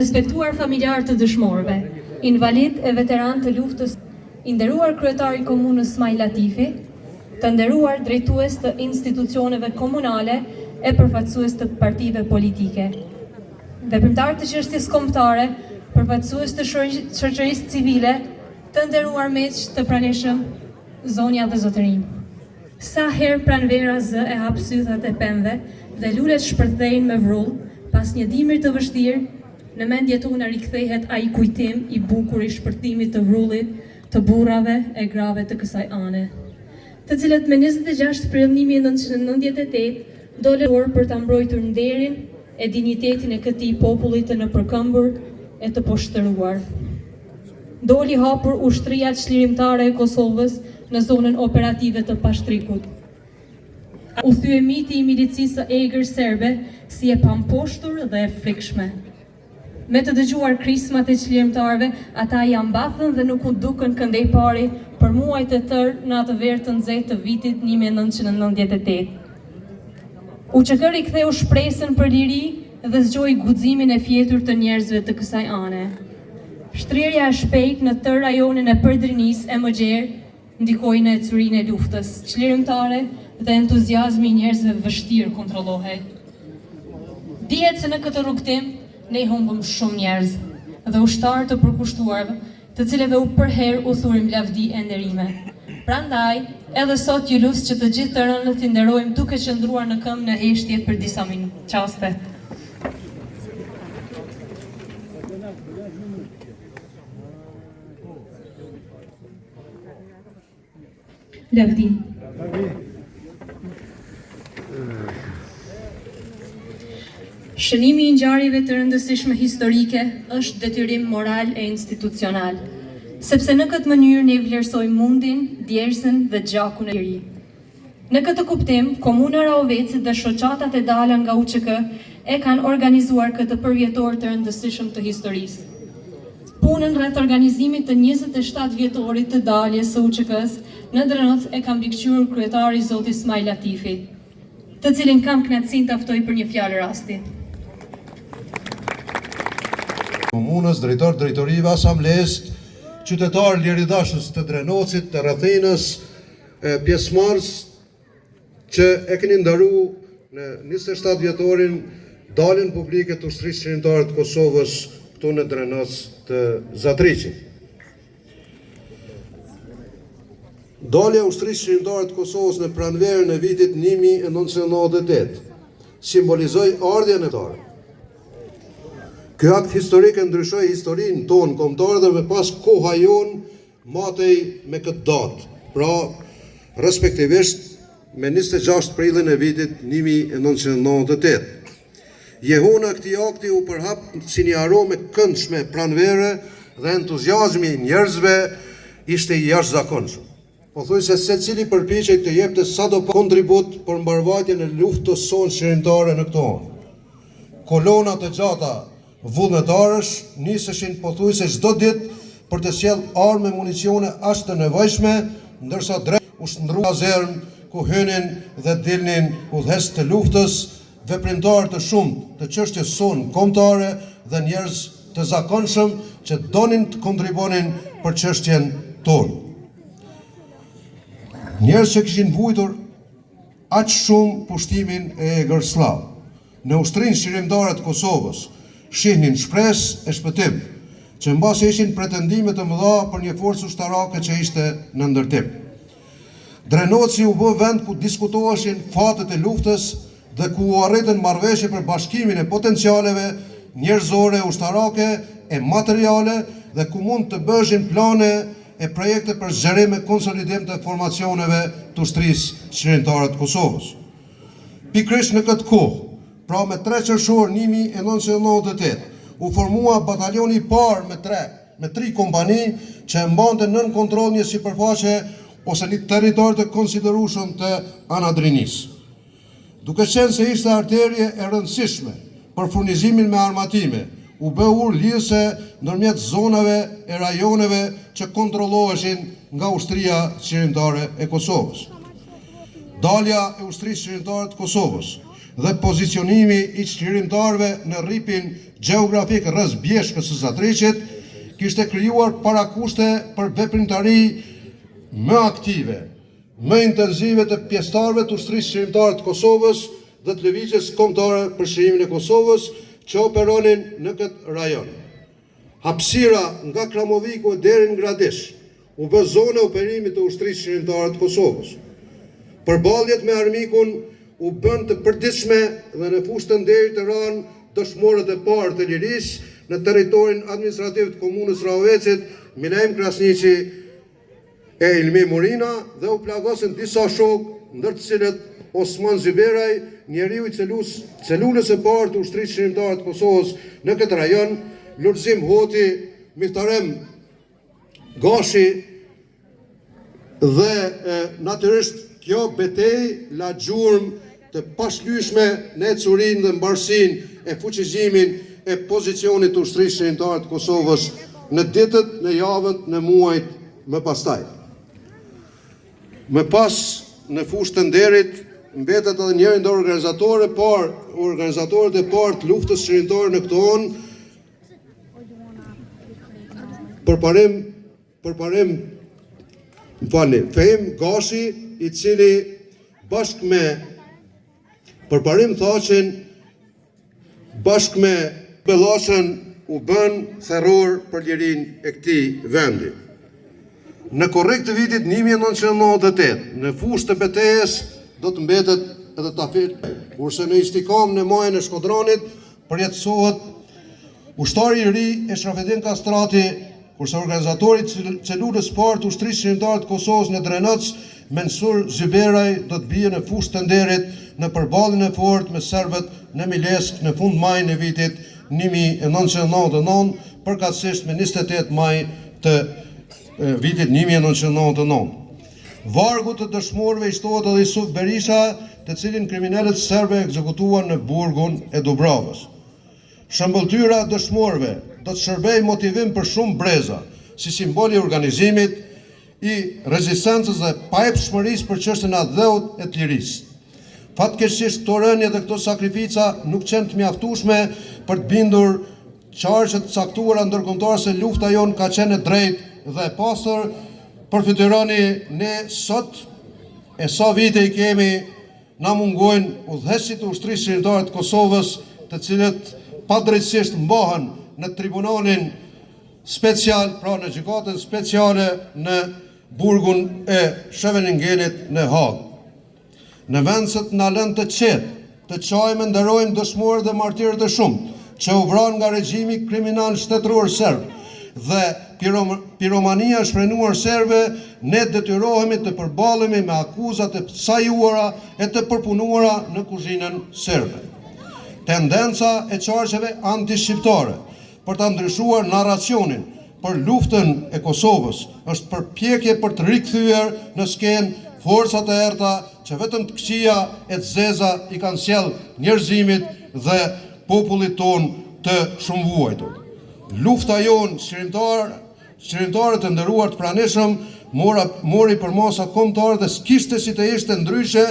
Respektuar familjar të dëshmorëve, invalid e veteran të luftës, i nderuar kryetari i komunës Smaj Latifi, të nderuar drejtues të institucioneve komunale e përfaqësues të partive politike, veprimtar të çështjes kombëtare, përfaqësues të shoqërisë civile, të nderuar miq të pranishëm, zonja dhe zotërinj. Sa herë pranvera zë e hap sythat e pemëve dhe lulet shpërthejnë me vrull, pas një dimri të vështirë, në mendje tona rikthehet ai kujtim i bukur i shpërthimit të vrullit të burrave e grave të kësaj ane, të cilët me 26 prill 1998 dolën për ta mbrojtur nderin e dinjitetin e këtij populli të nëpërkëmbur e të poshtëruar. Doli hapur ushtria çlirimtare e Kosovës në zonën operative të Pashtrikut. U thye miti i milicisë së egër serbe si e pamposhtur dhe e frikshme. Me të dëgjuar krismat e çlirimtarëve, ata i ambathën dhe nuk u dukën këndej pari për muajt e tërë në atë verë të nxehtë të vitit 1998. UÇK riktheu shpresën për liri dhe zgjoi guximin e fjetur të njerëzve të kësaj ane. Shtrirja e shpejtë në tërë rajonin e Përdrinisë e Mëgjerë ndikoi në ecurinë e luftës çlirimtare dhe entuziazmi i njerëzve vështirë kontrollohej. Dihet se në këtë rrugtim ne humbëm shumë njerëz dhe ushtarë të përkushtuarve, të cilëve u përherë u thurim lavdi e nderime. Prandaj, edhe sot ju lus që të gjithë të rënët i nderojmë duke qëndruar në këmbë në heshtje për disa çaste. Lavdi. Shënimi i ngjarjeve të rëndësishme historike është detyrim moral e institucional, sepse në këtë mënyrë ne vlerësojmë mundin, djersën dhe gjakun e ri. Në këtë kuptim, Komuna Rahovecit dhe shoqatat e dala nga UÇK e kanë organizuar këtë përvjetor të rëndësishëm të historisë. Punën rreth organizimit të 27 vjetorit të daljes së UÇK-s në Drenoc e ka mbikëqyrur kryetari zoti Smaj Latifi, të cilin kam kënaqësinë ta ftoj për një fjalë rasti. Komunës, drejtorive, asamblesë, qytetarë liridashës të Drenocit, të Rrethenës, pjesëmarrës që e keni ndaru në 27 vjetorin daljen publike të ushtrisë çlirimtare të Kosovës këtu në Drenoc të Zatriqit. Dalja e ushtrisë çlirimtare të Kosovës në pranverën e vitit 1998 simbolizoi ardhjen e tare. Ky akt historik e ndryshoi historinë tonë kombëtare dhe me pas koha jonë matej me këtë datë, pra respektivisht me 26 prillin e vitit 1998. Jehona këtij akti u përhap si një aromë këndshme pranvere dhe entuziazmi i njerëzve ishte i jashtëzakonshëm. Pothuajse secili përpiqej të jepte sado kontribut për mbarvajtjen e luftës sonë çlirimtare në këtë anë. Kolonat e gjata vullnetarësh niseshin pothuajse çdo ditë për të sjellë armë e municione aq të nevojshme, ndërsa drejt u shndrua kazernë ku hynin dhe dilnin udhëhes të luftës, veprimtar të shumtë të çështjes sonë kombëtare dhe njerëz të zakonshëm që donin të kontribuonin për çështjen tonë. Njerëz që kishin vujtur aq shumë pushtimin e Egërslav në ushtrinë çlirimtare të Kosovës, shihnin shpresë e shpëtim, që mbasi ishin pretendime të mëdha për një forcë ushtarake që ishte në ndërtim. Drenoci u bë vend ku diskutoheshin fatet e luftës dhe ku u arritën marrëveshje për bashkimin e potencialeve njerëzore, ushtarake e materiale dhe ku mund të bëheshin plane e projekte për zgjerim e konsolidim të formacioneve të ushtrisë çlirimtare të Kosovës. Pikërisht në këtë kohë, pra me 3 qershor 1998, u formua batalioni i parë me 3 kompani që e mbante nën kontroll një sipërfaqe ose një territor të konsiderueshëm të Anadrinisë. Duke qenë se ishte arterje e rëndësishme për furnizimin me armatime, u bë urë lidhëse ndërmjet zonave e rajoneve që kontrolloheshin nga ushtria çlirimtare e Kosovës. Dalja e ushtrisë çlirimtare të Kosovës dhe pozicionimi i çlirimtarëve në rripin gjeografik rreth bjeshkës së Zadriçit kishte krijuar parakushte për veprimtari më aktive, më intenzive të pjesëtarëve të ushtrisë çlirimtare të Kosovës dhe të lëvizjes kombëtare për çlirimin e Kosovës që operonin në këtë rajon. Hapësira nga Kramoviku deri në Gradish u bë zonë operimit të ushtrisë çlirimtare të Kosovës. Përballjet me armikun u bën të përditshme dhe në fushë të nderit të ranë dëshmorët e parë të lirisë në territorin administrativ të komunës Rahovecit, Minaim Krasniqi e Ilmi Murina dhe u plagosën disa shokë, ndër të cilët Osman Zyberaj, njeriu i celulës e parë të ushtrisë çlirimtare të Kosovës në këtë rajon, Lulzim Hoti, Miftarem Gashi dhe natyrisht kjo betejë la gjurmë të pashlyeshme në ecurinë dhe mbarsinë e fuqizimin e pozicionit të ushtrisë çlirimtare të Kosovës në ditët, në javët, në muajt më pastaj. Më pas në fushë të nderit mbetet edhe njëri ndër organizatorët e parë të luftës çlirimtare në këtë onë, Fehim Gashi, i cili bashkë me Përparim Thaqin, bashkë me Bellashën u bën therror për lirinë e këtij vendi. Në korrik të vitit 1998, në fushë të betejës do të mbetet edhe Tafil, kurse në istikam në majën e Shkodranit përjetësohet ushtari i ri Eshrafedin Kastrati, kurse organizatori i celulës parë të ushtrisë çlirimtare të Kosovës në Drenoc, Mensur Zyberaj, do të bie në fushë të nderit në përballjen e fortë me serbët në Milesk në fund majit në vitit 1999, përkatësisht me 28 maj të vitit 1999. Vargu të dëshmorëve i shtohet edhe Isuf Berisha, të cilin kriminalët serbe ekzekutuan në burgun e Dubravës. Shëmbëltyra dëshmorëve do të shërbej motivim për shumë breza, si simboli i organizimit, i rezistencës dhe paepshmërisë për çështjen e dheut e të lirisë. Fatkeqësisht këto rënje dhe këto sakrifica nuk qenë të mjaftueshme për të bindur qarqet të caktuara ndërkombëtare se lufta jon ka qenë e drejtë dhe e pastër. Përfituroni ne sot e sa vite i kemi, na mungojnë udhëheqësit të ushtrisë çlirimtare të Kosovës, të cilët padrejtësisht mbahen në tribunalin special, pra në gjykatën speciale në burgun e Scheveningenit në Hagë. Në vend se të na lënë të qetë, të çajmë nderojmë dëshmorët dhe martirët e shumt që u vranë nga regjimi kriminal shtetëror serb dhe piromania shprenuar serbe, ne detyrohemi të përballemi me akuzat e sajuara e të përpunuara në kuzhinën serbe. Tendenca e qarqeve antishqiptare për ta ndryshuar narracionin për luftën e Kosovës është përpjekje për të rikthyer në skenë forcat e errta që vetëm të këqija e të zeza i kanë sjell njerëzimit dhe popullit ton të shumëvuajtur. Lufta jonë çlirimtare të nderuar të pranishëm mori për masa kombëtare dhe s'kishte si të ishte ndryshe,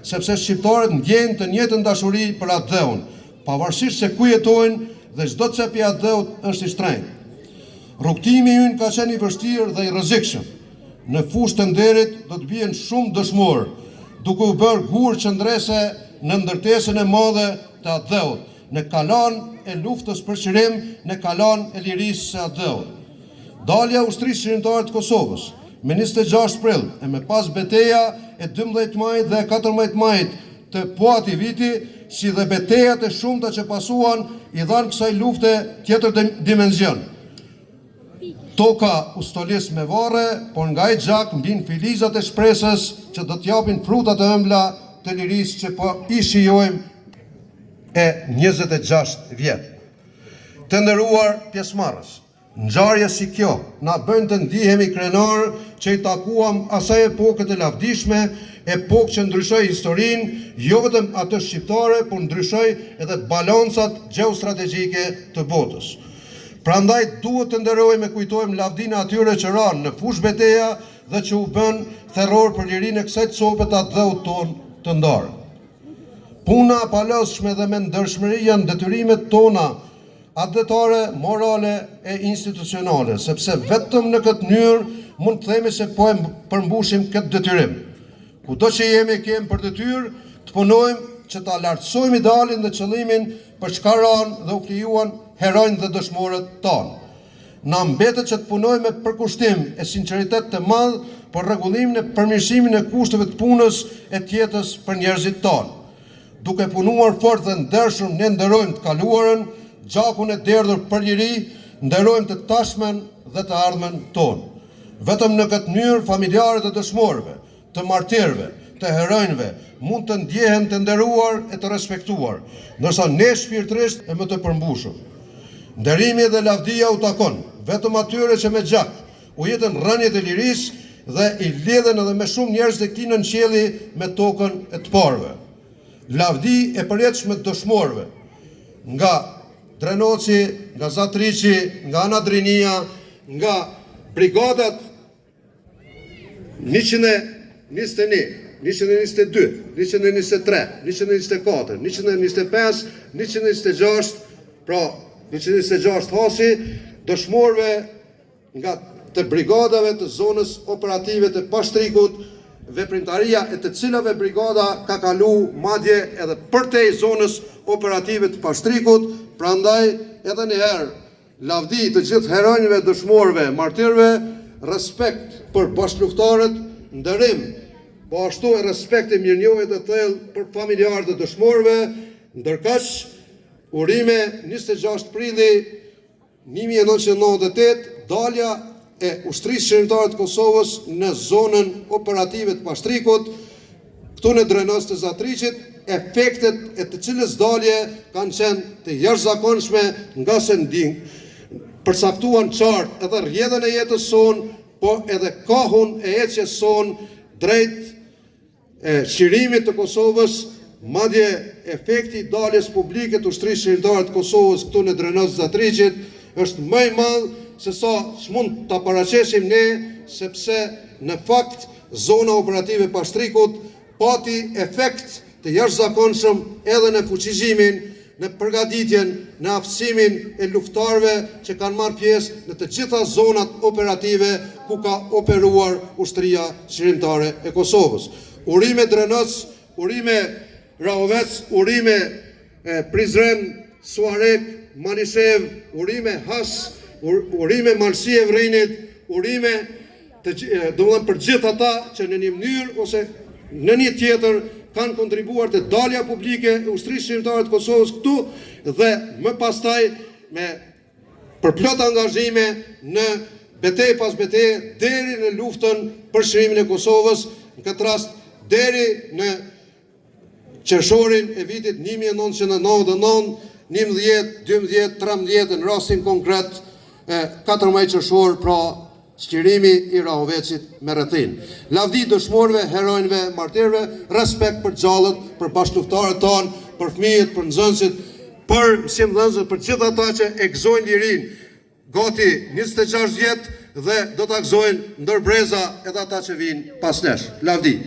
sepse shqiptarët ndjejnë të njëjtën dashuri për atë dheun, pavarësisht se ku jetojnë dhe çdo cep i atë dheut është i shtrenjtë. Rrugtimi ynë ka qenë i vështirë dhe i rrezikshëm. Në fushë të nderit do të bien shumë dëshmorë, duke u bërë gur qëndrese në ndërtesën e madhe të atë dheut, në kalan e luftës për çlirim, në kalan e lirisë së atë dheut. Dalja e ushtrisë çlirimtare të Kosovës me 26 prill e me pas beteja e 12 majit dhe 14 majit të poati viti, si dhe betejat e shumta që pasuan, i dhanë kësaj lufte tjetër dimension. Toka u stolis me varre, por nga i gjak mbin filizat e shpresës që do t'japin frutat e ëmbla të lirisë që po i shijojmë e 26 vjet. Të nderuar pjesëmarrës, ngjarje si kjo na bën të ndihemi krenar që i takuam asaj epoke të lavdishme, epokë që ndryshoi historinë, jo vetëm atë shqiptare, por ndryshoi edhe balancat gjeostrategjike të botës. Prandaj duhet të nderojmë e kujtojmë lavdinë atyre që ranë në fushë beteja dhe që u bën therror për lirinë e kësaj cope të atë dheut ton të ndarë. Puna palosshme dhe me ndershmëri janë detyrimet tona atletare, morale e institucionale, sepse vetëm në këtë mënyrë mund të themi se po e përmbushim këtë detyrim. Kudo që jemi, kemi për detyrë të punojmë që ta lartësojmë idealin dhe qëllimin për çka ranë dhe u krijuan heronjtë dhe dëshmorët tanë. Na mbetet që të punojmë me përkushtim e sinqeritet të madh për rregullimin e përmirësimin e kushteve të punës e të jetës për njerëzit tanë. Duke punuar fort dhe ndershëm, ne nderojmë të kaluarën, gjakun e derdhur për liri, nderojmë të tashmen dhe të ardhmen tonë. Vetëm në këtë mënyrë familjarët e dëshmorëve, të martirëve, të heronjve mund të ndjehen të nderuar e të respektuar, ndërsa ne shpirtërisht e më të përmbushur. Nderimi dhe lavdia u takon vetëm atyre që me gjak u jetën rënjet e lirisë dhe i lidhen edhe me shumë njerëz të këtij nënqielli me tokën e të parëve. Lavdi e përjetshme të dëshmorëve nga Drenoci, nga Zatriçi, nga Anadrinia, nga brigadat 121, 122, 123, 124, 125, 126, pra 126 hasi, dëshmorëve nga të brigadave të zonës operative të Pashtrikut, veprimtaria e të cilave brigada ka kalu madje edhe përtej zonës operative të Pashtrikut, prandaj edhe njëherë lavdi të gjithë heronjve, dëshmorëve, martirëve, respekt për bashkëluftarët, nderim, po ashtu e respekt e mirënjohje të thellë për familjarët e dëshmorëve, ndërkaq urime 26 prilli 1998, dalja e ushtrisë shërimtare të Kosovës në zonën operative të Pashtrikut, këtu në Drenos të Zatriçit, efektet e të cilës dalje kanë qenë të jashtëzakonshme nga se përcaktuan qartë edhe rrjedhën e jetës sonë, po edhe kohën e ecjes sonë drejt çlirimit të Kosovës, madje efekti i daljes publike të ushtrisë shërimtare të Kosovës këtu në Drenos të Zatriçit është më i madh se sa s'mund ta paraqesim ne, sepse në fakt zona operative Pashtrikut pati efekt të jashtëzakonshëm edhe në fuqizimin, në përgatitjen, në aftësimin e luftarëve që kanë marrë pjesë në të gjitha zonat operative ku ka operuar ushtria shërimtare e Kosovës. Urime Drenos, urime Rahovec, urime Prizren, Suarek, Manishev, urime Has, urime Malsi e Vrinit, urime për gjithë ata që në një mënyrë ose në një tjetër kanë kontribuar të dalja publike e ushtrisë shërimtare të Kosovës këtu dhe më pastaj me përplot angazhime në betejë pas betejë deri në luftën për çlirimin e Kosovës, në këtë rast deri në qershorin e vitit 1999, 11, 12, 13 në rastin konkret 14 qershor, pra çlirimi i Rahovecit me rrethin. Lavdi dëshmorëve, heronjve, martirëve, respekt për gjallët, për bashkëluftarët tanë, për fëmijët, për nxënësit, për mësimdhënësit, për gjithë ata që e gëzojnë lirinë gati 26 vjet dhe do ta gëzojnë ndër breza edhe ata që vinë pas nesh. Lavdi.